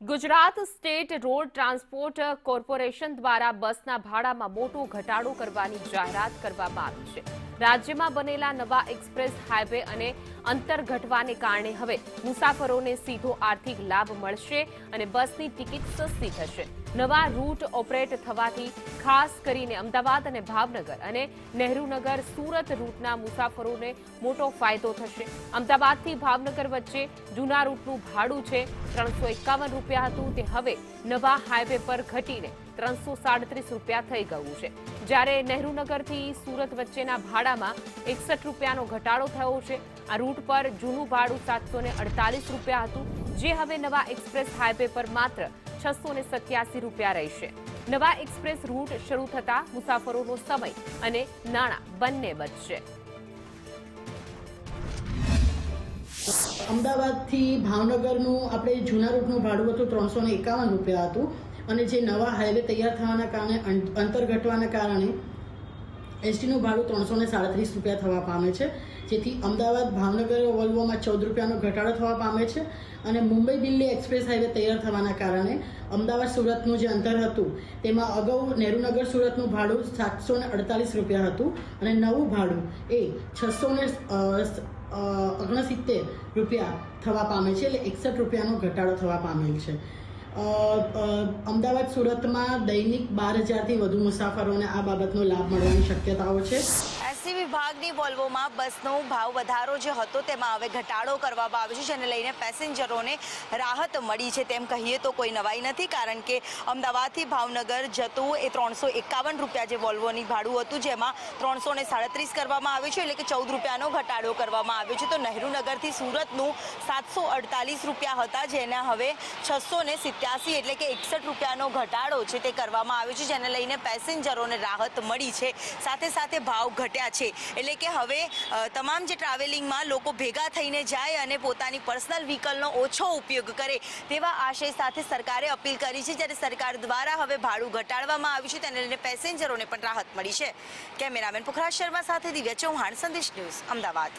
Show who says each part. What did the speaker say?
Speaker 1: Gujarat state road transport corporation દ્વારા બસના ભાડામાં મોટો ઘટાડો કરવાની જાહેરાત કરવામાં આવી છે। રાજ્યમાં બનેલા નવા એક્સપ્રેસ હાઈવે અને અંતર ઘટવાને કારણે હવે મુસાફરોને સીધો આર્થિક લાભ મળશે અને બસની ટિકિટ સસ્તી થશે। નવા રૂટ ઓપરેટ થવાથી ખાસ કરીને અમદાવાદ અને ભાવનગર અને નહેરુનગર સુરત રૂટના મુસાફરોને મોટો ફાયદો થશે। અમદાવાદથી ભાવનગર વચ્ચે જૂના રૂટનું ભાડું છે 351 રૂપિયા હતું, તે હવે નવા હાઈવે પર ઘટીને 337 રૂપિયા થઈ ગયું છે। જ્યારે નહેરુનગરથી સુરત વચ્ચેના ભાડામાં 61 રૂપિયાનો ઘટાડો થયો છે। આ રૂટ પર જૂનું ભાડું 748 રૂપિયા હતું, જે હવે નવા એક્સપ્રેસ હાઈવે પર માત્ર 687 રૂપિયા રહેશે। નવા એક્સપ્રેસ રૂટ શરૂ થતા મુસાફરોનો સમય અને નાણાં બંને બચશે।
Speaker 2: અમદાવાદથી ભાવનગરનું આપણે જૂના રૂટનું ભાડું હતું 351 રૂપિયા હતું અને જે નવા હાઈવે તૈયાર થવાના કારણે અંતર ઘટવાના કારણે એસટીનું ભાડું 337 રૂપિયા થવા પામે છે, જેથી અમદાવાદ ભાવનગર વોલ્વોમાં 14 રૂપિયાનો ઘટાડો થવા પામે છે અને મુંબઈ દિલ્હી એક્સપ્રેસ હાઈવે તૈયાર થવાના કારણે અમદાવાદ સુરતનું જે અંતર હતું તેમાં અગાઉ નહેરુનગર સુરતનું ભાડું 748 રૂપિયા હતું અને નવું ભાડું એ 669 રૂપિયા થવા પામે છે, એટલે 61 રૂપિયાનો ઘટાડો થવા પામેલ છે। અમદાવાદ સુરતમાં દૈનિક 12,000થી વધુ મુસાફરોને આ બાબતનો લાભ મળવાની શક્યતાઓ છે।
Speaker 3: એસટી વિભાગની વોલ્વોમાં બસનો ભાવ વધારો જે હતો તેમાં હવે ઘટાડો કરવામાં આવ્યો છે, જેને લઈને પેસેન્જરોને રાહત મળી છે તેમ કહીએ તો કોઈ નવાઈ નથી, કારણ કે અમદાવાદથી ભાવનગર જતું એ 351 રૂપિયા જે વોલ્વોની ભાડું હતું, જેમાં 337 કરવામાં આવ્યું છે, એટલે કે 14 રૂપિયાનો ઘટાડો કરવામાં આવ્યો છે। તો નહેરુનગરથી સુરતનું 748 રૂપિયા હતા, જેના હવે 687 એટલે કે 61 રૂપિયાનો ઘટાડો છે તે કરવામાં આવ્યો છે, જેને લઈને પેસેન્જરોને રાહત મળી છે, સાથે સાથે ભાવ ઘટ્યા છે। એટલે કે હવે તમામ જે ટ્રાવેલિંગમાં લોકો ભેગા થઈને જાય અને પોતાની પર્સનલ વ્હીકલનો ઓછો ઉપયોગ કરે તેવા આશય સાથે સરકારે અપીલ કરી છે, જ્યારે સરકાર દ્વારા હવે ભાડું ઘટાડવામાં આવ્યું છે, તેને લઈને પેસેન્જરોને પણ રાહત મળી છે। કેમેરામેન પુખરાજ શર્મા સાથે દિવ્યા ચૌહાણ, સંદેશ ન્યૂઝ, અમદાવાદ।